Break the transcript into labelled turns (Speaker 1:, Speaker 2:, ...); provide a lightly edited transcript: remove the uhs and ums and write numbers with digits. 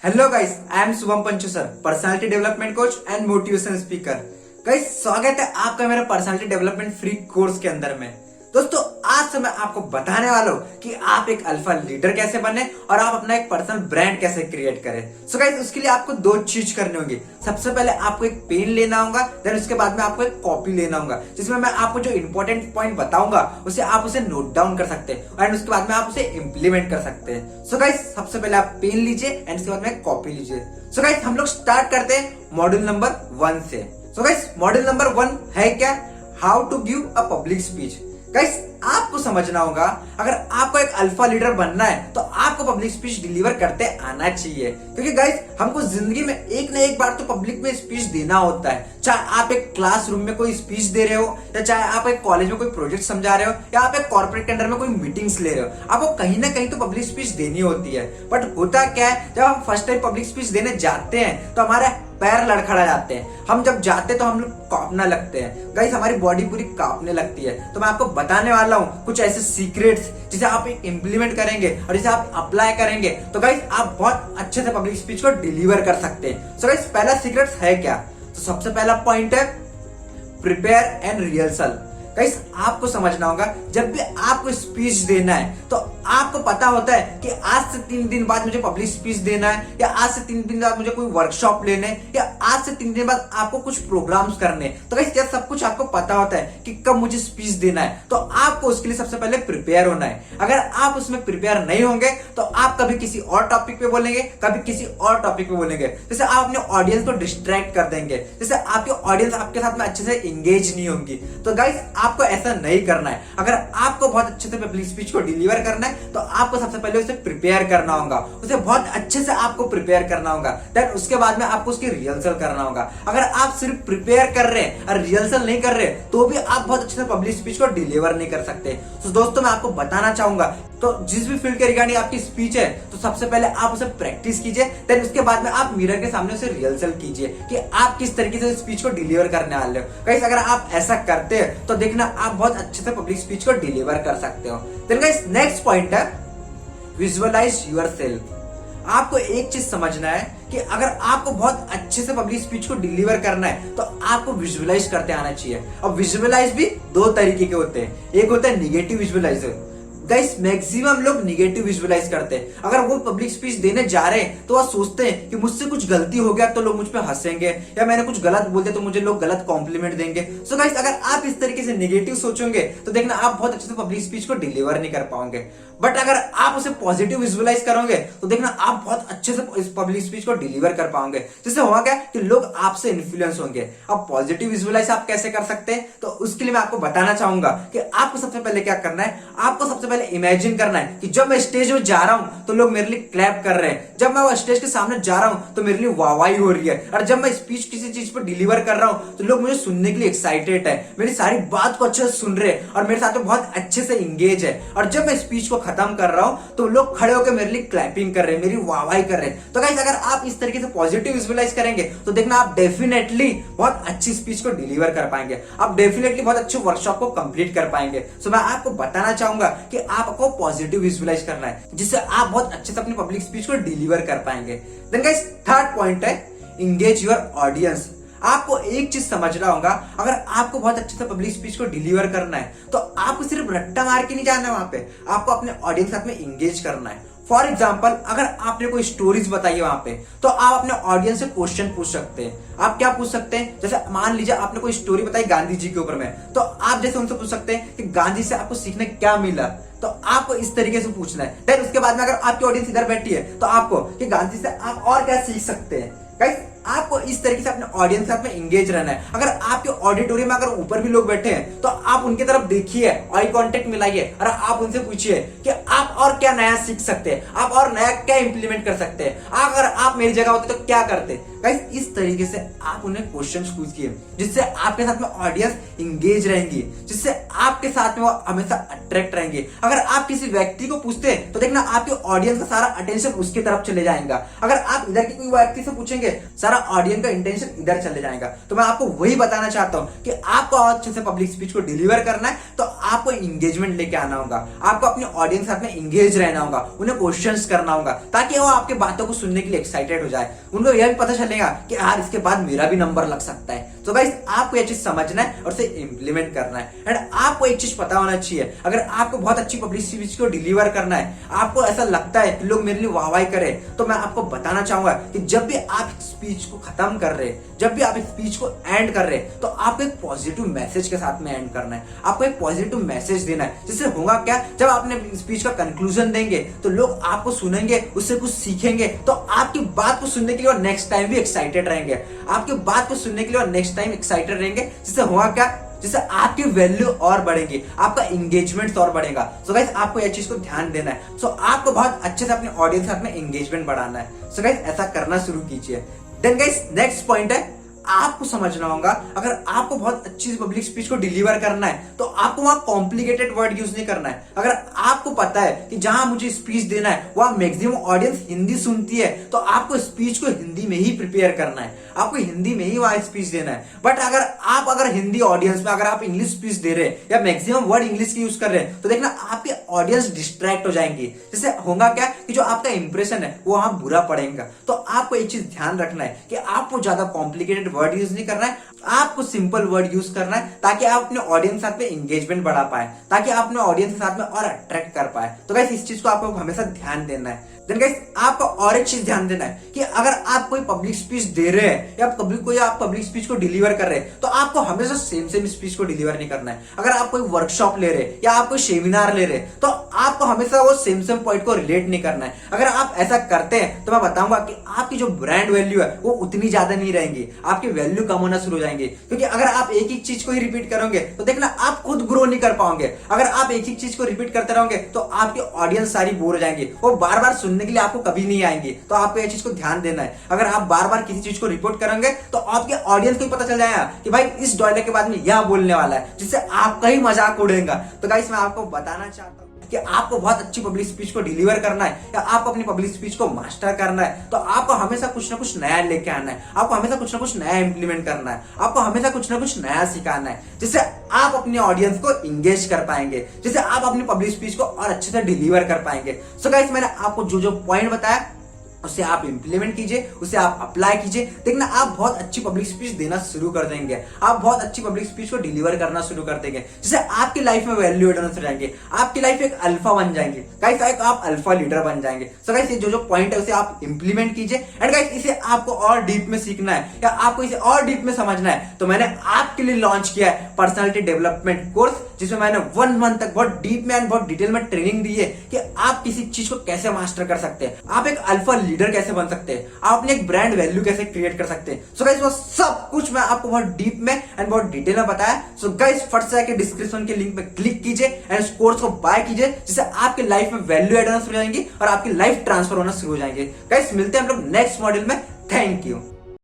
Speaker 1: Hello guys, I am Shubham Panchu sir, personality development coach and motivation speaker. Guys, स्वागत है आपका मेरा पर्सनालिटी डेवलपमेंट फ्री कोर्स के अंदर में। दोस्तों, आज से मैं आपको बताने वाला हूं कि आप एक अल्फा लीडर कैसे बने और आप अपना एक पर्सनल ब्रांड कैसे क्रिएट करें। सो गाइस, उसके लिए आपको दो चीज करनी होगी। सबसे पहले आपको एक पेन लेना होगा, देन उसके बाद में आपको एक कॉपी लेना होगा, जिसमें मैं आपको जो इंपॉर्टेंट पॉइंट बताऊंगा उसे आप उसे नोट डाउन कर सकते हैं एंड उसके बाद में आप उसे इंप्लीमेंट कर सकते हैं। सो गाइस, सबसे पहले आप पेन लीजिए एंड उसके बाद में कॉपी लीजिए। सो गाइस, हम लोग स्टार्ट करते हैं मॉड्यूल नंबर 1 से। सो गाइस, मॉड्यूल नंबर 1 है क्या? How to give a public speech. Guys, आपको समझना होगा, अगर आपको एक अल्फा लीडर बनना है तो आपको पब्लिक स्पीच डिलीवर करते आना चाहिए। क्योंकि गाइस, हमको जिंदगी में एक ना एक बार तो पब्लिक में स्पीच देना होता है। चाहे आप एक क्लासरूम में कोई स्पीच दे रहे हो, या चाहे आप एक कॉलेज में कोई प्रोजेक्ट समझा रहे हो, या आप एक कॉर्पोरेट के अंदर में कोई मीटिंग्स ले रहे हो, आपको कहीं ना कहीं तो पब्लिक स्पीच देनी होती है। बट होता क्या है, जब हम फर्स्ट टाइम पब्लिक स्पीच देने जाते हैं तो हमारे पैर लड़खड़ा जाते हैं। हम जब जाते हैं तो हम लोग कांपने लगते हैं। गाइस, हमारी बॉडी पूरी कांपने लगती है। तो मैं आपको बताने वाला हूं कुछ ऐसे सीक्रेट्स जिसे आप इंप्लीमेंट करेंगे और जिसे आप अप्लाई करेंगे तो गाइस आप बहुत अच्छे से पब्लिक स्पीच को डिलीवर कर सकते हैं। सो गाइस, पहला सीक्रेट है क्या? तो सबसे पहला पॉइंट है प्रिपेयर एंड रिहर्सल। गाइस, आपको समझना होगा, जब भी आपको स्पीच देना है तो आपको पता होता है कि आज से 3 दिन बाद मुझे पब्लिक स्पीच देना है, या आज से 3 दिन बाद मुझे कोई वर्कशॉप लेने, या आज से 3 दिन बाद आपको कुछ प्रोग्राम्स करने। तो गाइस, यह सब कुछ आपको पता होता है कि कब मुझे स्पीच देना है। तो आपको उसके लिए सबसे पहले प्रिपेयर होना है। अगर आप उसमें प्रिपेयर नहीं होंगे तो आप कभी किसी और टॉपिक पे बोलेंगे, कभी किसी और टॉपिक पे बोलेंगे, जैसे आप अपने ऑडियंस को डिस्ट्रैक्ट कर देंगे, जैसे आपकी ऑडियंस आपके साथ में अच्छे से एंगेज नहीं होंगी। तो गाइस, आपको ऐसा नहीं करना है। अगर आपको बहुत अच्छे से पब्लिक स्पीच को डिलीवर करना है तो आपको सबसे पहले उसे प्रिपेयर करना होगा, उसे बहुत अच्छे से आपको प्रिपेयर करना होगा। देन उसके बाद में आपको उसकी रिहर्सल करना होगा। अगर आप सिर्फ प्रिपेयर कर रहे हैं और रिहर्सल नहीं कर रहे तो भी आप बहुत अच्छे से पब्लिक स्पीच को डिलीवर नहीं कर सकते। तो दोस्तों, मैं आपको बताना चाहूंगा, तो जिस भी फील्ड के रिगार्डिंग आपकी स्पीच है तो सबसे पहले आप उसे प्रैक्टिस कीजिए। देन उसके बाद में आप मिरर के सामने उसे रिहर्सल कीजिए कि आप किस तरीके से स्पीच को डिलीवर करने वाले हो। गाइस, अगर आप ऐसा करते हैं तो देखना आप बहुत अच्छे से पब्लिक स्पीच को डिलीवर कर सकते हो। देन गाइस, नेक्स्ट पॉइंट है विजुअलाइज योरसेल्फ। आपको एक चीज समझना है कि अगर आपको बहुत अच्छे से पब्लिक स्पीच को डिलीवर करना है तो आपको विजुअलाइज करते आना चाहिए। अब विजुअलाइज भी दो तरीके के होते हैं। एक होता है निगेटिव विजुअलाइजर। गाइस, मैक्सिमम लोग निगेटिव विजुअलाइज करते हैं। अगर वो पब्लिक स्पीच देने जा रहे हैं तो वो सोचते हैं कि मुझसे कुछ गलती हो गया तो लोग मुझ पे हंसेंगे, या मैंने कुछ गलत बोल दिया तो मुझे लोग गलत कॉम्प्लीमेंट देंगे। सो गाइस, अगर आप इस तरीके से निगेटिव सोचोगे तो देखना आप बहुत अच्छे से पब्लिक स्पीच को डिलीवर नहीं कर पाओगे। बट अगर आप उसे पॉजिटिव विजुअलाइज करोगे तो देखना आप बहुत अच्छे से इस पब्लिक स्पीच को डिलीवर कर पाओगे। जिससे होगा क्या कि लोग आपसे इन्फ्लुएंस होंगे। अब पॉजिटिव विजुअलाइज आप कैसे कर सकते हैं, तो उसके लिए मैं आपको बताना चाहूंगा कि आपको सबसे पहले क्या करना है। आपको सबसे पहले इमेजिन करना है कि जब मैं स्टेज में जा रहा हूं तो लोग मेरे लिए क्लैप कर रहे हैं, जब मैं वो स्टेज के सामने जा रहा हूं तो मेरे लिए वाहवाही हो रही है, और जब मैं स्पीच किसी चीज पर डिलीवर कर रहा हूं तो लोग मुझे सुनने के लिए एक्साइटेड है, मेरी सारी बात को अच्छे से सुन रहे हैं और मेरे साथ में बहुत अच्छे से इंगेज है। और जब मैं स्पीच को खत्म कर रहा हूं तो लोग खड़े होकर मेरे लिए क्लैपिंग कर रहे हैं, मेरी वाहवाही कर रहे हैं। तो गाइस, अगर आप इस तरीके से पॉजिटिव विजुअलाइज करेंगे तो देखना आप डेफिनेटली बहुत अच्छी स्पीच को डिलीवर कर पाएंगे, आप डेफिनेटली बहुत अच्छे वर्कशॉप को कंप्लीट कर पाएंगे। सो मैं आपको बताना चाहूंगा कि आपको पॉजिटिव विजुअलाइज करना है, जिससे आप बहुत अच्छे से अपनी पब्लिक स्पीच को डिलीवर कर पाएंगे। देन गाइस, थर्ड पॉइंट है एंगेज योर ऑडियंस। आपको एक चीज समझना होगा, अगर आपको बहुत अच्छे से पब्लिक स्पीच को डिलीवर करना है तो आपको सिर्फ रट्टा मार के नहीं जाना है, वहां पे आपको अपने ऑडियंस के साथ में इंगेज करना है। फॉर एग्जाम्पल, अगर आपने कोई स्टोरीज बताई है वहां पे तो आप अपने ऑडियंस से क्वेश्चन पूछ सकते हैं। आप क्या पूछ सकते हैं, जैसे मान लीजिए आपने कोई स्टोरी बताई गांधी जी के ऊपर में, तो आप जैसे उनसे पूछ सकते हैं कि गांधी से आपको सीखने क्या मिला। तो आपको इस तरीके से पूछना है। देन उसके बाद में अगर आपकी ऑडियंस इधर बैठी है तो आपको कि गांधी से आप और क्या सीख सकते हैं। गाइस, आपको इस तरीके से अपने ऑडियंस के साथ में एंगेज रहना है। अगर आपके ऑडिटोरियम में अगर ऊपर भी लोग बैठे हैं तो आप उनकी तरफ देखिए, आई कांटेक्ट मिलाइए और आप उनसे पूछिए कि आप और क्या नया सीख सकते हैं, आप और नया क्या इंप्लीमेंट कर सकते हैं, अगर आप मेरी जगह होते तो क्या करते। गाइस, इस तरीके से आप उन्हें क्वेश्चंस पूछिए, जिससे आपके साथ में ऑडियंस एंगेज रहेंगी, जिससे आपके साथ में वो हमेशा अट्रैक्ट रहेंगे। अगर आप किसी व्यक्ति को पूछते हैं तो देखना आपके ऑडियंस का सारा अटेंशन उसकी तरफ चले जाएगा। अगर आप इधर के कोई व्यक्ति से पूछेंगे, सारा हमारा ऑडियंस का इंटेंशन इधर चले जाएगा। तो मैं आपको वही बताना चाहता हूं कि आपको अच्छे से पब्लिक स्पीच को डिलीवर करना है तो आपको इंगेजमेंट लेके आना होगा, आपको अपने ऑडियंस के साथ में इंगेज रहना होगा, उन्हें क्वेश्चंस करना होगा ताकि वो आपके बातों को सुनने के लिए एक्साइटेड हो जाए। उनको यह भी पता चलेगा कि यार इसके बाद मेरा भी नंबर लग सकता है। तो गाइस आपको यह चीज समझना है और उसे इंप्लीमेंट करना है। एंड आपको एक चीज पता होना चाहिए, अगर आपको बहुत अच्छी पब्लिक स्पीच को डिलीवर करना है, आपको ऐसा लगता है कि लोग मेरे लिए वाहवाही करें, तो मैं आपको बताना चाहूंगा कि जब भी आप स्पीच को खत्म कर रहे, जब भी आप स्पीच को एंड कर रहे, तो आपको एक पॉजिटिव मैसेज के साथ में एंड करना है। आपको एक पॉजिटिव मैसेज देना है, जिससे होगा क्या, जब आपने स्पीच का कंक्लूजन देंगे तो लोग आपको सुनेंगे, उससे कुछ सीखेंगे, तो आपकी बात को सुनने के लिए और नेक्स्ट टाइम भी एक्साइटेड रहेंगे, आपकी बात को सुनने के लिए और नेक्स्ट टाइम एक्साइटेड रहेंगे, जिससे होगा क्या, जिससे आपकी वैल्यू और बढ़ेगी, आपका एंगेजमेंट और बढ़ेगा। सो गाइस आपको यह चीज को ध्यान देना है। सो आपको बहुत अच्छे से अपने ऑडियंस के साथ में एंगेजमेंट बढ़ाना है। सो गाइस ऐसा करना शुरू कीजिए। देन गाइस नेक्स्ट पॉइंट है, आपको समझना होगा, अगर आपको बहुत अच्छी पब्लिक स्पीच को डिलीवर करना है तो आपको वहां कॉम्प्लिकेटेड वर्ड यूज नहीं करना है। अगर आपको पता है कि जहां मुझे स्पीच देना है वहां मैक्सिमम ऑडियंस हिंदी सुनती है, तो आपको स्पीच को हिंदी में ही प्रिपेयर करना है, आपको हिंदी में ही वहां स्पीच देना है। बट अगर हिंदी ऑडियंस में अगर आप इंग्लिश स्पीच दे रहे हैं या मैक्सिमम वर्ड इंग्लिश की यूज कर रहे हैं, तो देखना आपके ऑडियंस डिस्ट्रैक्ट हो जाएंगी, जिससे होगा क्या कि जो आपका इंप्रेशन है वो वहां बुरा पड़ेगा। तो आपको एक चीज ध्यान रखना है कि आपको ज्यादा कॉम्प्लिकेटेड वर्ड यूज नहीं करना है, आपको सिंपल वर्ड यूज करना है, ताकि आप अपने ऑडियंस के साथ में एंगेजमेंट बढ़ा पाए, ताकि आप अपने ऑडियंस के साथ में और अट्रैक्ट कर पाए। तो गाइस इस चीज को आपको हमेशा ध्यान देना है। देन गाइस आपको और एक चीज ध्यान देना है कि अगर आप कोई पब्लिक स्पीच दे रहे हैं या आप पब्लिक स्पीच को डिलीवर कर रहे हैं, तो आपको हमेशा सेम स्पीच को डिलीवर नहीं करना है। अगर आप कोई वर्कशॉप ले रहे या आप कोई सेमिनार ले रहे, तो आपको हमेशा वो सेम पॉइंट को रिलेट नहीं करना है। अगर आप ऐसा करते हैं तो मैं बताऊंगा कि आपकी जो ब्रांड वैल्यू है वो उतनी ज्यादा नहीं रहेंगी, आपकी वैल्यू कम होना शुरू हो जाएंगे। क्योंकि अगर आप एक ही चीज को ही रिपीट करोगे तो देखना आप खुद ग्रो नहीं कर पाओगे। अगर आप एक ही चीज को रिपीट करते रहोगे तो आपकी ऑडियंस सारी बोर हो जाएंगी, वो बार बार सुनने के लिए आपको कभी नहीं आएंगे। तो आपको यह चीज को ध्यान देना है। अगर आप बार बार किसी चीज को रिपोर्ट करेंगे तो आपके ऑडियंस को पता चल जाएगा कि भाई इस डायलॉग के बाद में यह बोलने वाला है, जिससे आपका ही मजाक उड़ेगा। तो गाइस मैं आपको बताना चाहता हूं कि आपको बहुत अच्छी पब्लिक स्पीच को डिलीवर करना है या आपको अपनी पब्लिक स्पीच को मास्टर करना है, तो आपको हमेशा कुछ ना कुछ नया लेके आना है, आपको हमेशा कुछ ना कुछ नया इंप्लीमेंट करना है, आपको हमेशा कुछ ना कुछ नया सिखाना है, जिससे आप अपने ऑडियंस को इंगेज कर पाएंगे, जिससे आप अपनी पब्लिक स्पीच को और अच्छे से डिलीवर कर पाएंगे। सो गाइस मैंने आपको जो पॉइंट बताया उसे आप इंप्लीमेंट कीजिए, उसे आप अप्लाई कीजिए, देखना आप बहुत अच्छी पब्लिक स्पीच देना शुरू कर देंगे, आप बहुत अच्छी पब्लिक स्पीच को डिलीवर करना शुरू कर देंगे, जिससे आपकी लाइफ में वैल्यू एडवांस हो जाएंगे, आपकी लाइफ एक अल्फा बन जाएंगे गाइस, आप अल्फा लीडर बन जाएंगे। सो गाइस ये जो पॉइंट है उसे आप इंप्लीमेंट कीजिए। एंड गाइस इसे आपको और डीप में सीखना है या आपको इसे और डीप में समझना है, तो मैंने आपके लिए लॉन्च किया है पर्सनालिटी डेवलपमेंट कोर्स, जिसमें मैंने 1 मंथ तक बहुत डीप में एंड बहुत डिटेल में ट्रेनिंग दी है कि आप किसी चीज को कैसे मास्टर कर सकते हैं, आप एक अल्फा लीडर कैसे बन सकते हैं, आप अपने एक ब्रांड वैल्यू कैसे क्रिएट कर सकते हैं। सो गाइस वो सब कुछ मैं आपको बहुत डीप में एंड बहुत डिटेल में बताया। सो गाइस फट से आके डिस्क्रिप्शन के लिंक पे क्लिक कीजिए एंड इस कोर्स को बाय कीजिए, जिससे आपकी लाइफ में वैल्यू एडवांस हो जाएंगी और आपकी लाइफ ट्रांसफर होना शुरू हो जाएंगे। गाइस मिलते हैं हम लोग नेक्स्ट मॉड्यूल में। Thank you.